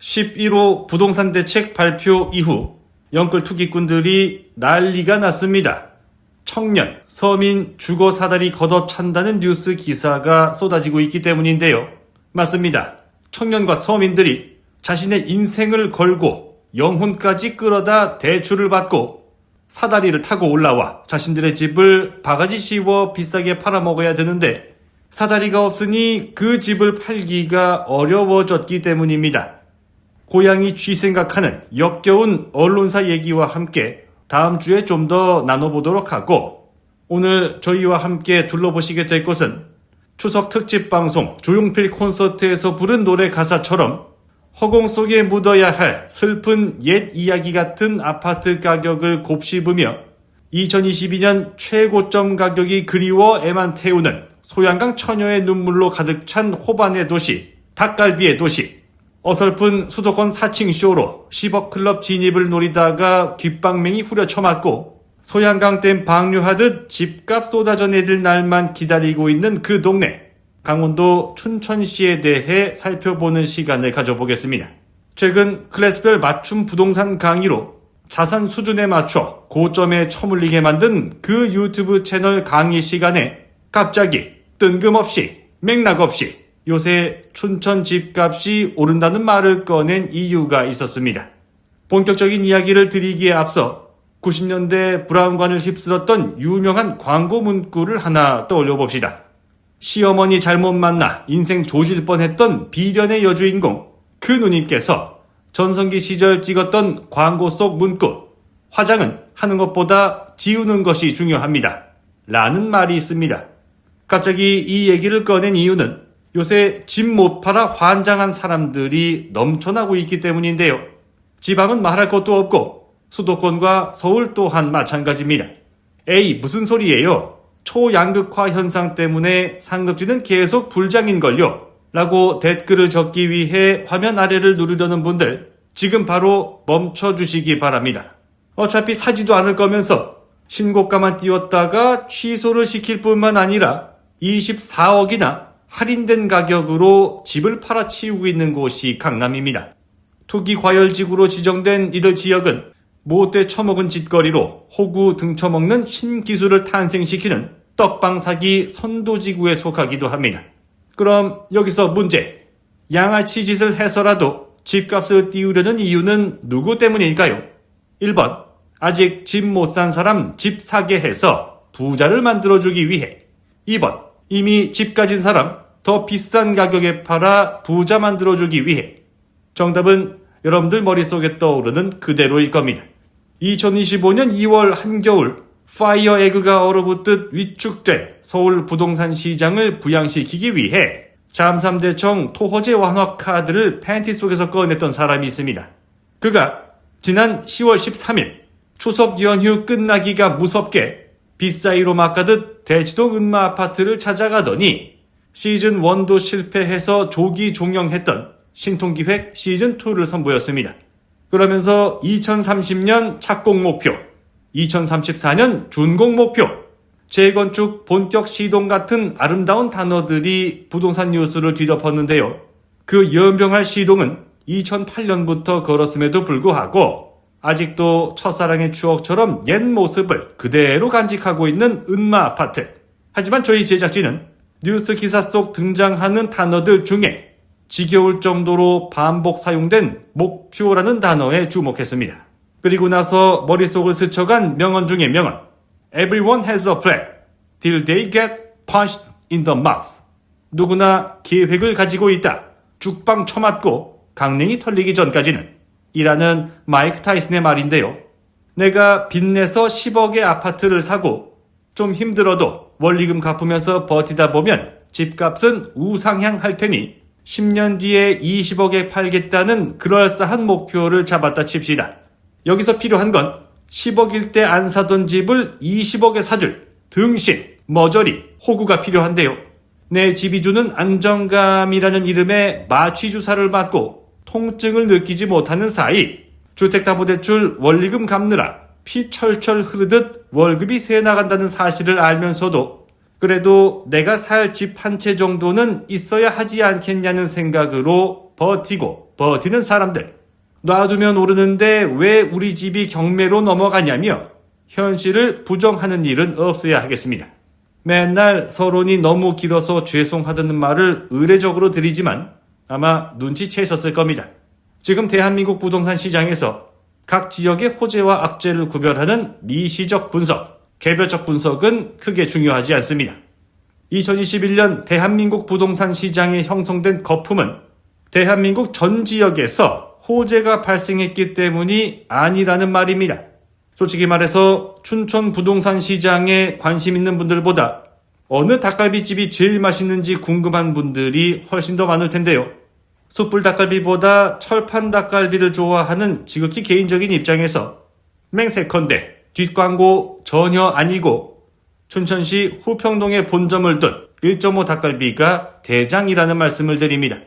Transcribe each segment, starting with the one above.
11호 부동산 대책 발표 이후 영끌 투기꾼들이 난리가 났습니다. 청년, 서민 주거 사다리 걷어찬다는 뉴스 기사가 쏟아지고 있기 때문인데요. 맞습니다. 청년과 서민들이 자신의 인생을 걸고 영혼까지 끌어다 대출을 받고 사다리를 타고 올라와 자신들의 집을 바가지 씌워 비싸게 팔아먹어야 되는데 사다리가 없으니 그 집을 팔기가 어려워졌기 때문입니다. 고양이 쥐 생각하는 역겨운 언론사 얘기와 함께 다음 주에 좀 더 나눠보도록 하고, 오늘 저희와 함께 둘러보시게 될 것은 추석 특집 방송 조용필 콘서트에서 부른 노래 가사처럼 허공 속에 묻어야 할 슬픈 옛 이야기 같은 아파트 가격을 곱씹으며 2022년 최고점 가격이 그리워 애만 태우는 소양강 처녀의 눈물로 가득 찬 호반의 도시, 닭갈비의 도시, 어설픈 수도권 4층 쇼로 10억 클럽 진입을 노리다가 귓방맹이 후려쳐맞고 소양강댐 방류하듯 집값 쏟아져 내릴 날만 기다리고 있는 그 동네, 강원도 춘천시에 대해 살펴보는 시간을 가져보겠습니다. 최근 클래스별 맞춤 부동산 강의로 자산 수준에 맞춰 고점에 처물리게 만든 그 유튜브 채널 강의 시간에 갑자기 뜬금없이 맥락 없이 요새 춘천 집값이 오른다는 말을 꺼낸 이유가 있었습니다. 본격적인 이야기를 드리기에 앞서 90년대 브라운관을 휩쓸었던 유명한 광고 문구를 하나 떠올려 봅시다. 시어머니 잘못 만나 인생 조질 뻔했던 비련의 여주인공 그 누님께서 전성기 시절 찍었던 광고 속 문구, 화장은 하는 것보다 지우는 것이 중요합니다 라는 말이 있습니다. 갑자기 이 얘기를 꺼낸 이유는 요새 집 못 팔아 환장한 사람들이 넘쳐나고 있기 때문인데요. 지방은 말할 것도 없고 수도권과 서울 또한 마찬가지입니다. 에이, 무슨 소리예요? 초양극화 현상 때문에 상급지는 계속 불장인걸요? 라고 댓글을 적기 위해 화면 아래를 누르려는 분들, 지금 바로 멈춰주시기 바랍니다. 어차피 사지도 않을 거면서 신고가만 띄웠다가 취소를 시킬 뿐만 아니라 24억이나 할인된 가격으로 집을 팔아치우고 있는 곳이 강남입니다. 투기 과열지구로 지정된 이들 지역은 못돼 처먹은 짓거리로 호구 등쳐먹는 신기술을 탄생시키는 떡방 사기 선도지구에 속하기도 합니다. 그럼 여기서 문제. 양아치 짓을 해서라도 집값을 띄우려는 이유는 누구 때문일까요? 1번. 아직 집 못 산 사람 집 사게 해서 부자를 만들어주기 위해. 2번. 이미 집 가진 사람 더 비싼 가격에 팔아 부자 만들어주기 위해. 정답은 여러분들 머릿속에 떠오르는 그대로일 겁니다. 2025년 2월 한겨울 파이어 에그가 얼어붙듯 위축된 서울 부동산 시장을 부양시키기 위해 잠삼대청 토호제 완화 카드를 팬티 속에서 꺼냈던 사람이 있습니다. 그가 지난 10월 13일 추석 연휴 끝나기가 무섭게 빗사이로 막가듯 대치동 은마 아파트를 찾아가더니 시즌1도 실패해서 조기 종영했던 신통기획 시즌2를 선보였습니다. 그러면서 2030년 착공 목표, 2034년 준공 목표, 재건축 본격 시동 같은 아름다운 단어들이 부동산 뉴스를 뒤덮었는데요. 그 연병할 시동은 2008년부터 걸었음에도 불구하고 아직도 첫사랑의 추억처럼 옛 모습을 그대로 간직하고 있는 은마 아파트. 하지만 저희 제작진은 뉴스 기사 속 등장하는 단어들 중에 지겨울 정도로 반복 사용된 목표라는 단어에 주목했습니다. 그리고 나서 머릿속을 스쳐간 명언 중에 명언. Everyone has a plan till they get punched in the mouth. 누구나 계획을 가지고 있다. 죽방 쳐맞고 강냉이 털리기 전까지는. 이라는 마이크 타이슨의 말인데요. 내가 빚내서 10억의 아파트를 사고 좀 힘들어도 원리금 갚으면서 버티다 보면 집값은 우상향할 테니 10년 뒤에 20억에 팔겠다는 그럴싸한 목표를 잡았다 칩시다. 여기서 필요한 건 10억일 때 안 사던 집을 20억에 사줄 등신, 머저리, 호구가 필요한데요. 내 집이 주는 안정감이라는 이름의 마취주사를 맞고 통증을 느끼지 못하는 사이 주택담보대출 원리금 갚느라 피 철철 흐르듯 월급이 새 나간다는 사실을 알면서도 그래도 내가 살 집 한 채 정도는 있어야 하지 않겠냐는 생각으로 버티는 사람들. 놔두면 오르는데 왜 우리 집이 경매로 넘어가냐며 현실을 부정하는 일은 없어야 하겠습니다. 맨날 서론이 너무 길어서 죄송하다는 말을 의례적으로 드리지만 아마 눈치채셨을 겁니다. 지금 대한민국 부동산 시장에서 각 지역의 호재와 악재를 구별하는 미시적 분석, 개별적 분석은 크게 중요하지 않습니다. 2021년 대한민국 부동산 시장에 형성된 거품은 대한민국 전 지역에서 호재가 발생했기 때문이 아니라는 말입니다. 솔직히 말해서 춘천 부동산 시장에 관심 있는 분들보다 어느 닭갈비집이 제일 맛있는지 궁금한 분들이 훨씬 더 많을 텐데요. 숯불 닭갈비보다 철판 닭갈비를 좋아하는 지극히 개인적인 입장에서 맹세컨대 뒷광고 전혀 아니고 춘천시 후평동에 본점을 둔 1.5 닭갈비가 대장이라는 말씀을 드립니다.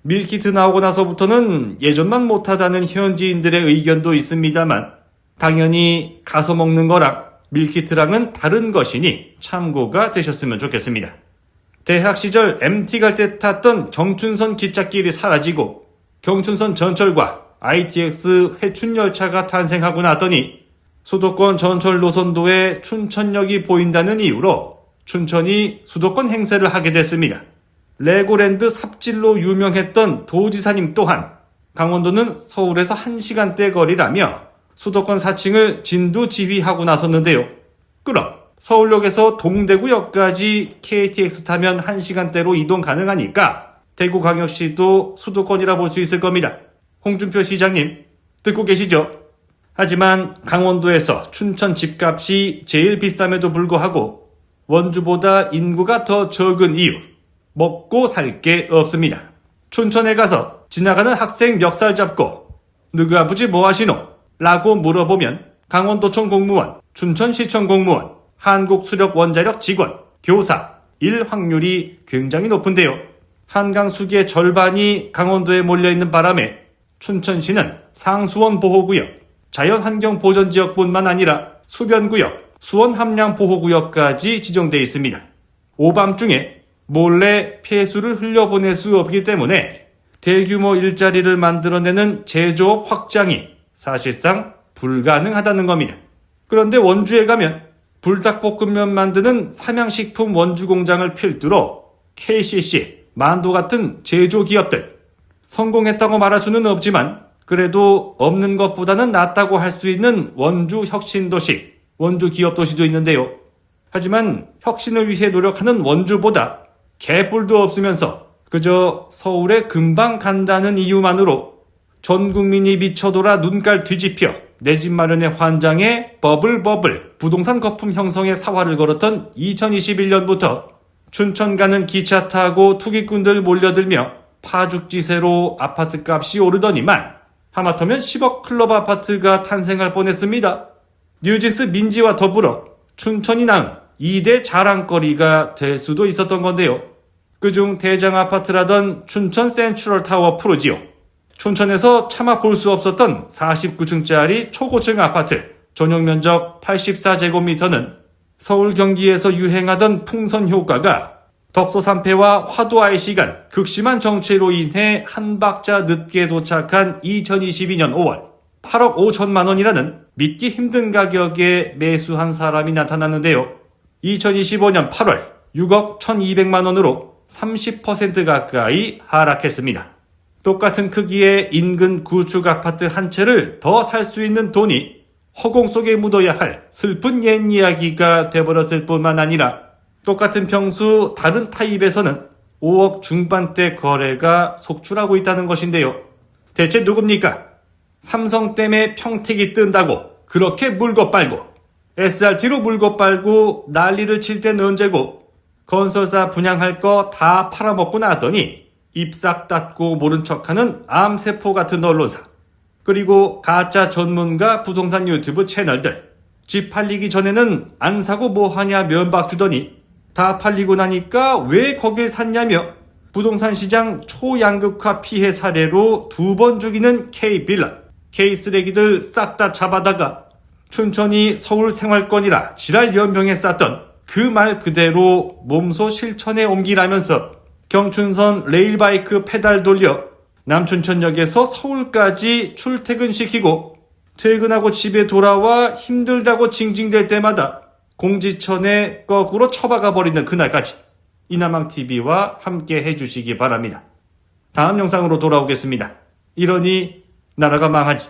밀키트 나오고 나서부터는 예전만 못하다는 현지인들의 의견도 있습니다만 당연히 가서 먹는 거랑 밀키트랑은 다른 것이니 참고가 되셨으면 좋겠습니다. 대학 시절 MT 갈 때 탔던 경춘선 기찻길이 사라지고 경춘선 전철과 ITX 회춘열차가 탄생하고 나더니 수도권 전철 노선도에 춘천역이 보인다는 이유로 춘천이 수도권 행세를 하게 됐습니다. 레고랜드 삽질로 유명했던 도지사님 또한 강원도는 서울에서 1시간대 거리라며 수도권 사칭을 진두지휘하고 나섰는데요. 그럼 서울역에서 동대구역까지 KTX 타면 1시간대로 이동 가능하니까 대구광역시도 수도권이라 볼 수 있을 겁니다. 홍준표 시장님 듣고 계시죠? 하지만 강원도에서 춘천 집값이 제일 비쌈에도 불구하고 원주보다 인구가 더 적은 이유, 먹고 살 게 없습니다. 춘천에 가서 지나가는 학생 멱살 잡고 너그 아버지 뭐 하시노? 라고 물어보면 강원도청 공무원, 춘천시청 공무원, 한국수력원자력 직원, 교사, 일 확률이 굉장히 높은데요. 한강 수기의 절반이 강원도에 몰려있는 바람에 춘천시는 상수원 보호구역, 자연환경보전지역뿐만 아니라 수변구역, 수원함량보호구역까지 지정되어 있습니다. 오밤중에 몰래 폐수를 흘려보낼 수 없기 때문에 대규모 일자리를 만들어내는 제조업 확장이 사실상 불가능하다는 겁니다. 그런데 원주에 가면 불닭볶음면 만드는 삼양식품 원주공장을 필두로 KCC, 만도 같은 제조기업들 성공했다고 말할 수는 없지만 그래도 없는 것보다는 낫다고 할 수 있는 원주 혁신도시, 원주 기업도시도 있는데요. 하지만 혁신을 위해 노력하는 원주보다 개뿔도 없으면서 그저 서울에 금방 간다는 이유만으로 전 국민이 미쳐돌아 눈깔 뒤집혀 내 집 마련의 환장에 버블 부동산 거품 형성에 사활을 걸었던 2021년부터 춘천 가는 기차 타고 투기꾼들 몰려들며 파죽지세로 아파트 값이 오르더니만 하마터면 10억 클럽 아파트가 탄생할 뻔했습니다. 뉴진스 민지와 더불어 춘천이 낳은 2대 자랑거리가 될 수도 있었던 건데요. 그중 대장 아파트라던 춘천 센트럴 타워 프로지오, 춘천에서 차마 볼 수 없었던 49층짜리 초고층 아파트 전용 면적 84제곱미터는 서울 경기에서 유행하던 풍선 효과가 덕소산패와 화도아의 시간, 극심한 정체로 인해 한 박자 늦게 도착한 2022년 5월 8억 5천만 원이라는 믿기 힘든 가격에 매수한 사람이 나타났는데요. 2025년 8월 6억 1200만 원으로 30% 가까이 하락했습니다. 똑같은 크기의 인근 구축 아파트 한 채를 더 살 수 있는 돈이 허공 속에 묻어야 할 슬픈 옛 이야기가 돼버렸을 뿐만 아니라 똑같은 평수 다른 타입에서는 5억 중반대 거래가 속출하고 있다는 것인데요. 대체 누굽니까? 삼성댐에 평택이 뜬다고 그렇게 물고 빨고 SRT로 물고 빨고 난리를 칠 땐 언제고 건설사 분양할 거 다 팔아먹고 나더니 입 싹 닫고 모른 척하는 암세포 같은 언론사, 그리고 가짜 전문가 부동산 유튜브 채널들, 집 팔리기 전에는 안 사고 뭐하냐 면박 주더니 다 팔리고 나니까 왜 거길 샀냐며 부동산 시장 초양극화 피해 사례로 2번 죽이는 K빌런, K쓰레기들 싹 다 잡아다가 춘천이 서울 생활권이라 지랄 연병에 쌌던 그 말 그대로 몸소 실천에 옮기라면서 경춘선 레일바이크 페달 돌려 남춘천역에서 서울까지 출퇴근시키고 퇴근하고 집에 돌아와 힘들다고 징징댈 때마다 공지천에 거꾸로 처박아 버리는 그날까지 이나망TV와 함께 해주시기 바랍니다. 다음 영상으로 돌아오겠습니다. 이러니 나라가 망하지.